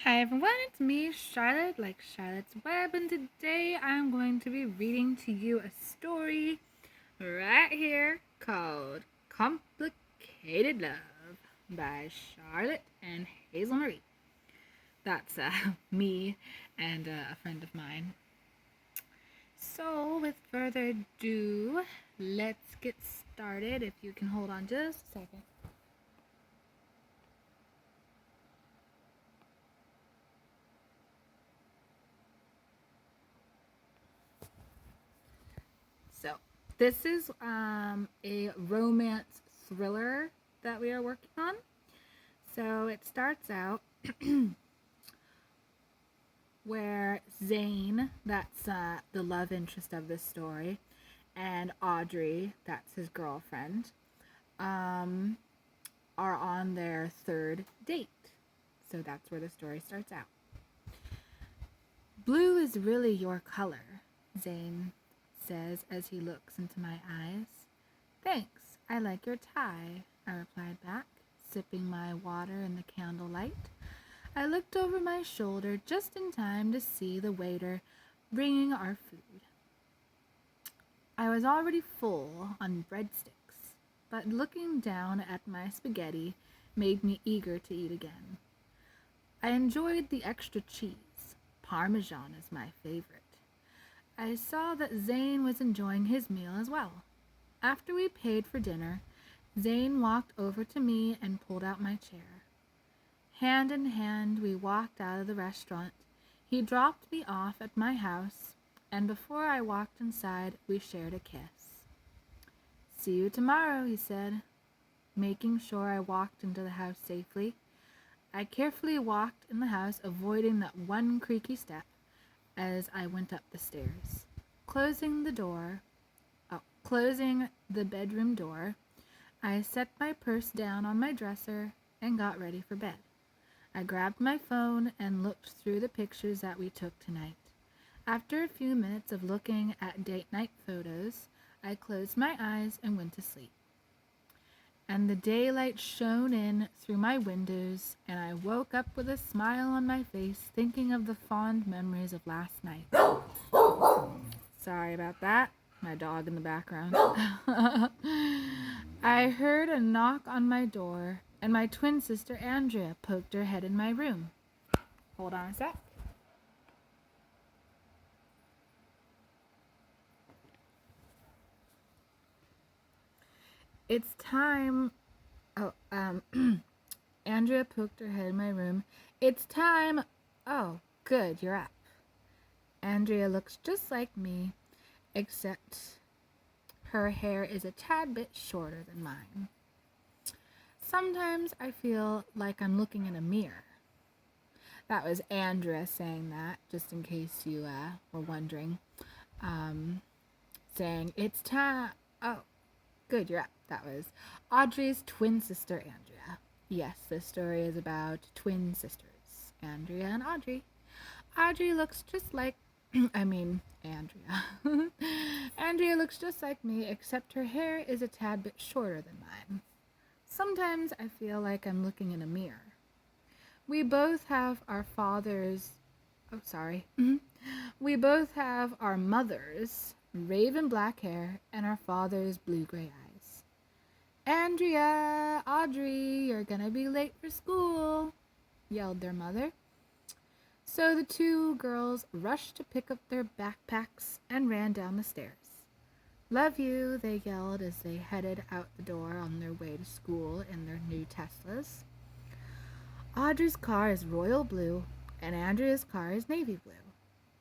Hi everyone, it's me, Charlotte, like Charlotte's Web, and today I'm going to be reading to you a story right here called Complicated Love by Charlotte and Hazel Marie. That's me and a friend of mine. So, with further ado, let's get started. If you can hold on just a second. So, this is a romance thriller that we are working on. So, it starts out where Zane, that's the love interest of this story, and Audrey, that's his girlfriend, are on their third date. So, that's where the story starts out. Blue is really your color, Zane says as he looks into my eyes. Thanks, I like your tie, I replied back, sipping my water in the candlelight. I looked over my shoulder just in time to see the waiter bringing our food. I was already full on breadsticks, but looking down at my spaghetti made me eager to eat again. I enjoyed the extra cheese. Parmesan is my favorite. I saw that Zane was enjoying his meal as well. After we paid for dinner, Zane walked over to me and pulled out my chair. Hand in hand, we walked out of the restaurant. He dropped me off at my house, and before I walked inside, we shared a kiss. See you tomorrow, he said, making sure I walked into the house safely. I carefully walked in the house, avoiding that one creaky step as I went up the stairs. Closing the bedroom door, I set my purse down on my dresser and got ready for bed. I grabbed my phone and looked through the pictures that we took tonight. After a few minutes of looking at date night photos, I closed my eyes and went to sleep. And the daylight shone in through my windows, and I woke up with a smile on my face, thinking of the fond memories of last night. Sorry about that. My dog in the background. I heard a knock on my door, and my twin sister Andrea poked her head in my room. Hold on a sec. It's time. Oh, Andrea poked her head in my room. It's time. Oh, good, you're up. Andrea looks just like me, except her hair is a tad bit shorter than mine. Sometimes I feel like I'm looking in a mirror. That was Andrea saying that, just in case you were wondering. Saying, it's time. Oh, good, you're up. That was Audrey's twin sister, Andrea. Yes, this story is about twin sisters, Andrea and Audrey. Audrey looks just like, Andrea. Andrea looks just like me, except her hair is a tad bit shorter than mine. Sometimes I feel like I'm looking in a mirror. We both have our fathers. Oh, sorry. We both have our mothers' raven black hair and our father's blue-gray eyes. Andrea, Audrey, you're gonna be late for school, yelled their mother. So the two girls rushed to pick up their backpacks and ran down the stairs. Love you, they yelled as they headed out the door on their way to school in their new Teslas. Audrey's car is royal blue and Andrea's car is navy blue,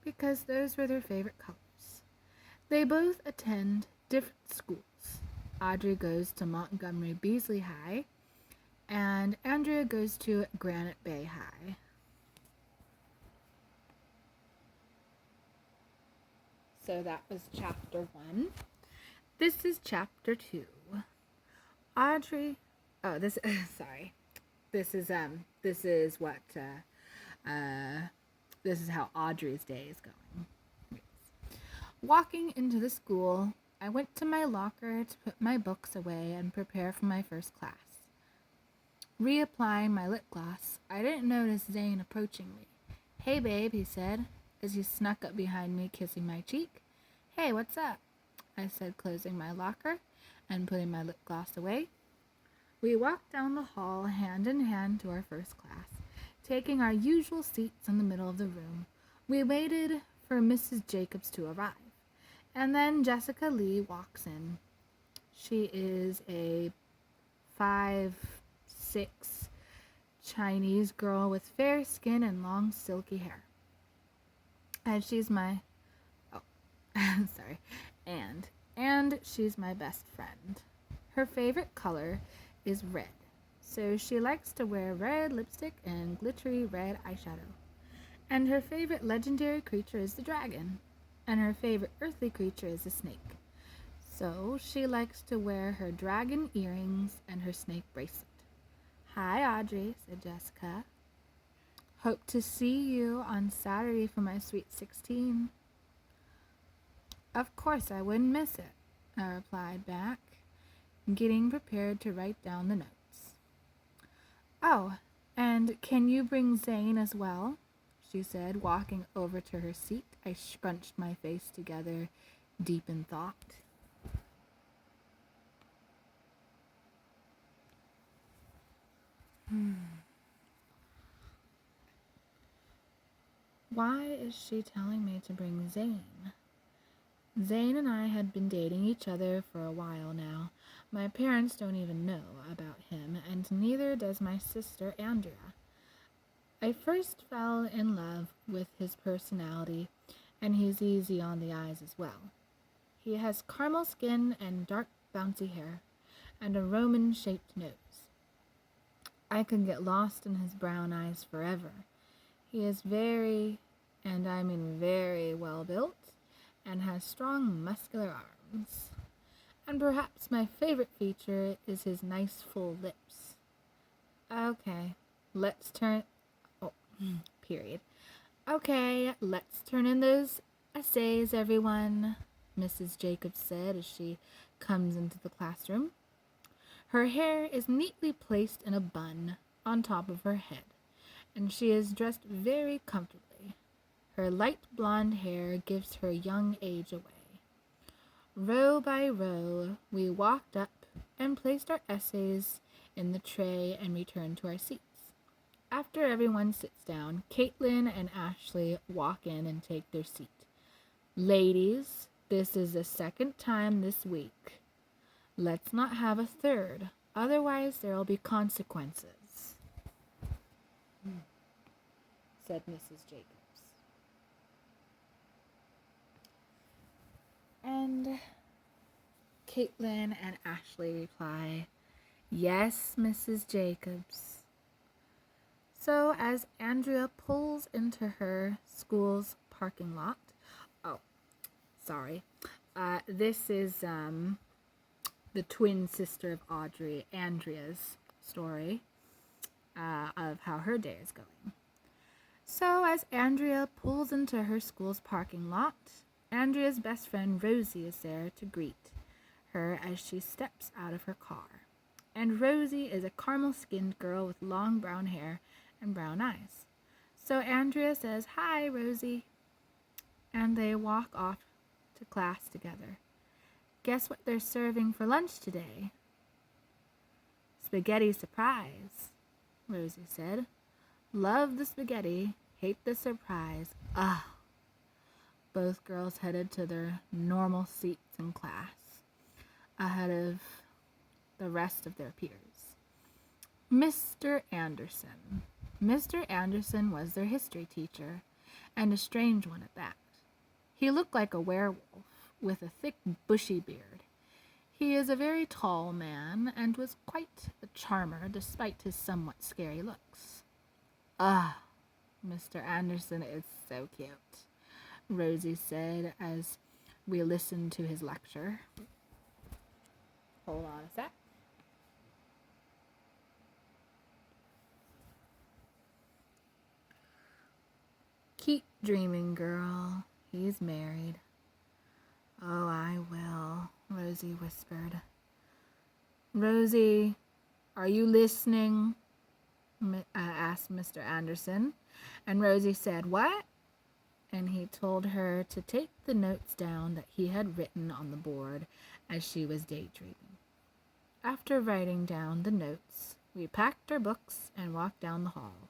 because those were their favorite colors. They both attend different schools. Audrey goes to Montgomery Beasley High, and Andrea goes to Granite Bay High. So that was chapter 1. This is chapter 2. Audrey, oh, this, sorry. This is what, this is how Audrey's day is going. Walking into the school, I went to my locker to put my books away and prepare for my first class. Reapplying my lip gloss, I didn't notice Zane approaching me. "Hey, babe," he said, as he snuck up behind me, kissing my cheek. "Hey, what's up?" I said, closing my locker and putting my lip gloss away. We walked down the hall, hand in hand, to our first class, taking our usual seats in the middle of the room. We waited for Mrs. Jacobs to arrive, and then Jessica Lee walks in. She is a 5'6" Chinese girl with fair skin and long silky hair. And she's my sorry. And she's my best friend. Her favorite color is red, so she likes to wear red lipstick and glittery red eyeshadow. And her favorite legendary creature is the dragon, and her favorite earthly creature is the snake. So she likes to wear her dragon earrings and her snake bracelet. "Hi, Audrey," said Jessica. "Hope to see you on Saturday for my Sweet 16. "Of course, I wouldn't miss it," I replied back, getting prepared to write down the notes. "Oh, and can you bring Zane as well?" she said, walking over to her seat. I scrunched my face together, deep in thought. Why is she telling me to bring Zane? Zane and I had been dating each other for a while now. My parents don't even know about him, and neither does my sister Andrea. I first fell in love with his personality, and he's easy on the eyes as well. He has caramel skin and dark, bouncy hair, and a Roman-shaped nose. I could get lost in his brown eyes forever. He is very, and I mean very, well built, and has strong, muscular arms. And perhaps my favorite feature is his nice, full lips. Okay, let's turn... period. "Okay, let's turn in those essays, everyone," Mrs. Jacobs said as she comes into the classroom. Her hair is neatly placed in a bun on top of her head, and she is dressed very comfortably. Her light blonde hair gives her young age away. Row by row, we walked up and placed our essays in the tray and returned to our seats. After everyone sits down, Caitlin and Ashley walk in and take their seat. "Ladies, this is the second time this week. Let's not have a third, otherwise there will be consequences," said Mrs. Jacobs. And Caitlin and Ashley reply, "Yes, Mrs. Jacobs." So as Andrea pulls into her school's parking lot, this is the twin sister of Audrey, Andrea's story of how her day is going. So as Andrea pulls into her school's parking lot, Andrea's best friend Rosie is there to greet her as she steps out of her car. And Rosie is a caramel-skinned girl with long brown hair and brown eyes. So Andrea says, "Hi, Rosie," and they walk off to class together. "Guess what they're serving for lunch today?" "Spaghetti surprise," Rosie said. "Love the spaghetti, hate the surprise." Both girls headed to their normal seats in class, ahead of the rest of their peers. Mr. Anderson. Mr. Anderson was their history teacher, and a strange one at that. He looked like a werewolf, with a thick, bushy beard. He is a very tall man, and was quite a charmer, despite his somewhat scary looks. Mr. Anderson is so cute," Rosie said as we listened to his lecture. Hold on a sec. "Keep dreaming, girl. He's married." "Oh, I will," Rosie whispered. "Rosie, are you listening?" asked Mr. Anderson. And Rosie said, "What?" And he told her to take the notes down that he had written on the board as she was daydreaming. After writing down the notes, we packed our books and walked down the hall.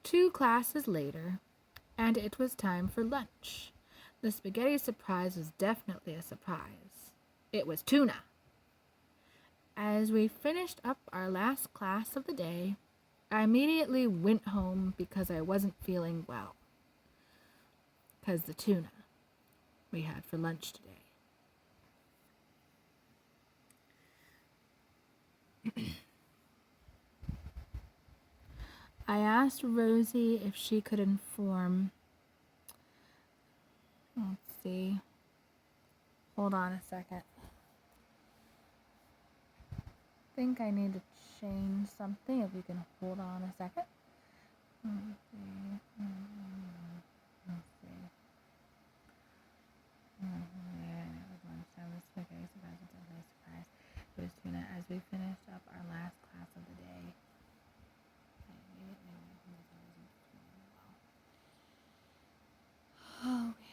2 classes later, and it was time for lunch. The spaghetti surprise was definitely a surprise. It was tuna. As we finished up our last class of the day, I immediately went home because I wasn't feeling well. Because the tuna we had for lunch today. I asked Rosie if she could inform. Let's see. Hold on a second. I think I need to change something. If you can hold on a second. Let's see. It was tuna. As we finished up our last class of the day, okay.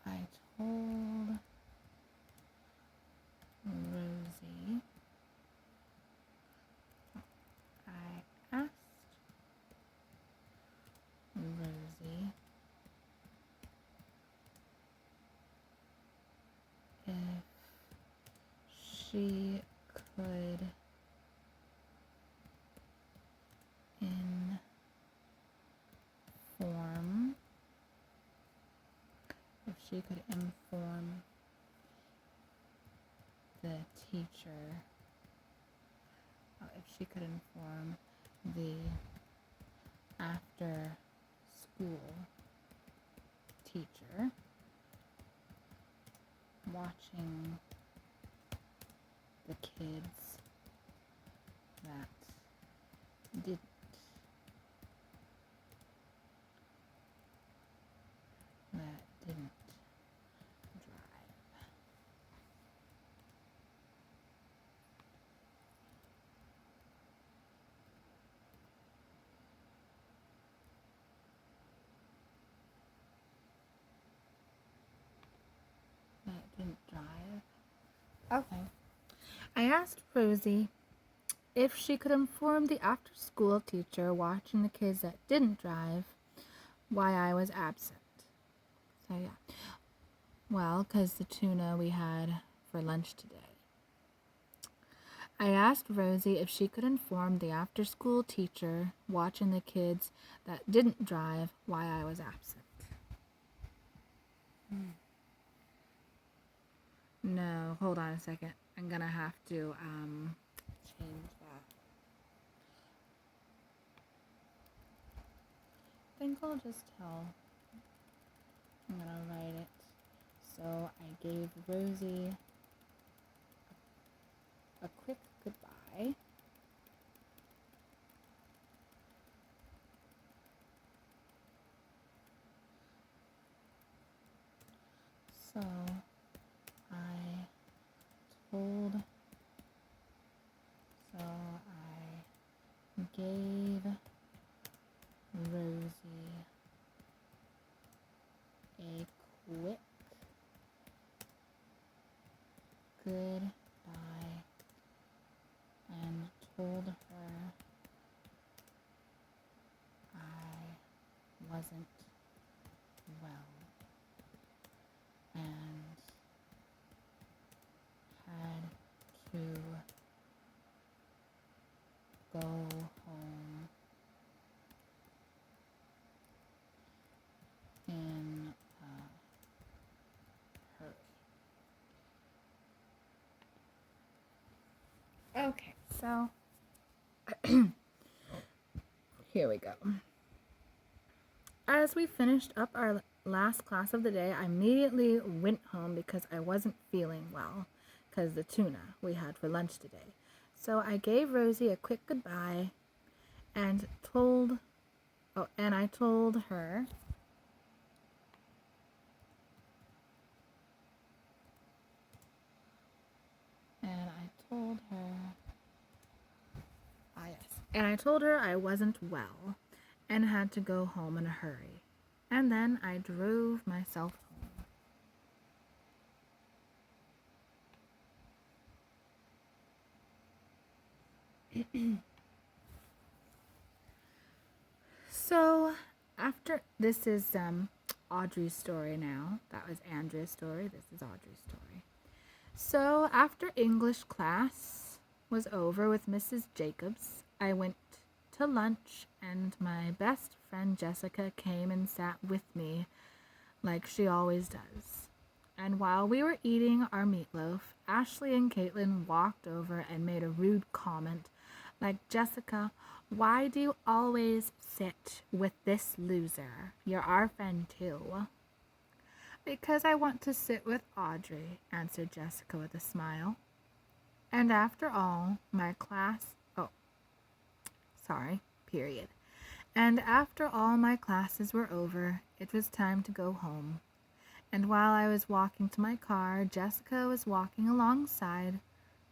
I told Rosie. I asked Rosie if she could inform the teacher, if she could inform the after school teacher watching the kids that didn't drive. Okay. I asked Rosie if she could inform the after school teacher watching the kids that didn't drive why I was absent. So, yeah. Well, because the tuna we had for lunch today. I asked Rosie if she could inform the after school teacher watching the kids that didn't drive why I was absent. No, hold on a second. I'm going to have to change that. I think I'll just tell. I'm going to write it. So I gave Rosie a quick goodbye. So I gave Rosie a quick goodbye and told her I wasn't well and had to go home in a hurry. Okay, so here we go. As we finished up our last class of the day, I immediately went home because I wasn't feeling well because the tuna we had for lunch today. So I gave Rosie a quick goodbye and told Oh, and I told her And I told her I wasn't well and had to go home in a hurry. And then I drove myself home. So after this is Audrey's story now. That was Andrea's story. This is Audrey's story. So after English class was over with Mrs. Jacobs, I went to lunch and my best friend Jessica came and sat with me like she always does. And while we were eating our meatloaf, Ashley and Caitlin walked over and made a rude comment like, Jessica, why do you always sit with this loser? You're our friend too. Because I want to sit with Audrey, answered Jessica with a smile. And after all, my class, period. And after all my classes were over, it was time to go home. And while I was walking to my car, Jessica was walking alongside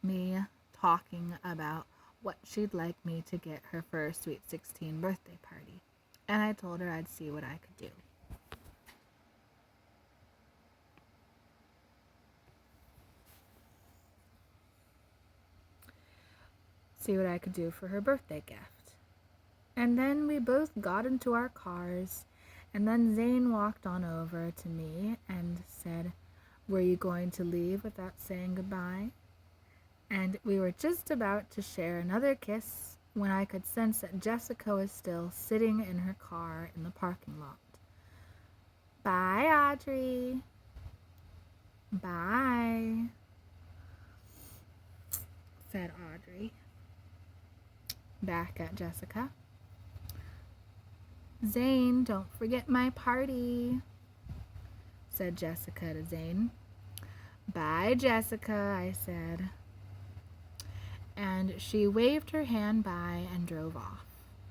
me, talking about what she'd like me to get her for her Sweet 16 birthday party. And I told her I'd see what I could do. See what I could do for her birthday gift. And then we both got into our cars, and then Zane walked on over to me and said, "Were you going to leave without saying goodbye?" And we were just about to share another kiss when I could sense that Jessica was still sitting in her car in the parking lot. "Bye, Audrey." "Bye," said Audrey back at Jessica. "Zane, don't forget my party," said Jessica to Zane. "Bye, Jessica," I said. And she waved her hand bye and drove off.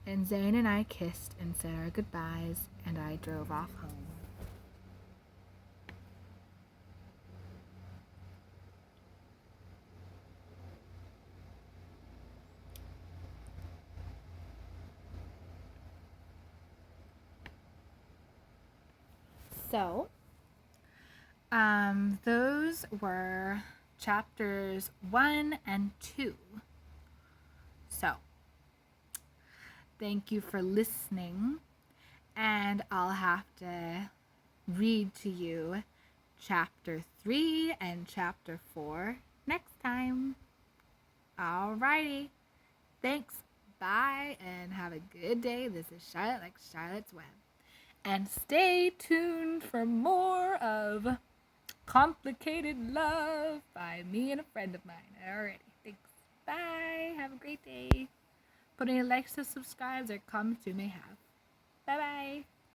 And Zane and I kissed and said our goodbyes, and I drove off home. So, those were chapters 1 and 2. So, thank you for listening, and I'll have to read to you chapter 3 and chapter 4 next time. Alrighty. Thanks. Bye, and have a good day. This is Charlotte, like Charlotte's Web. And stay tuned for more of Complicated Love by me and a friend of mine. Alrighty. Thanks. Bye. Have a great day. Put any likes or subscribes or comments you may have. Bye-bye.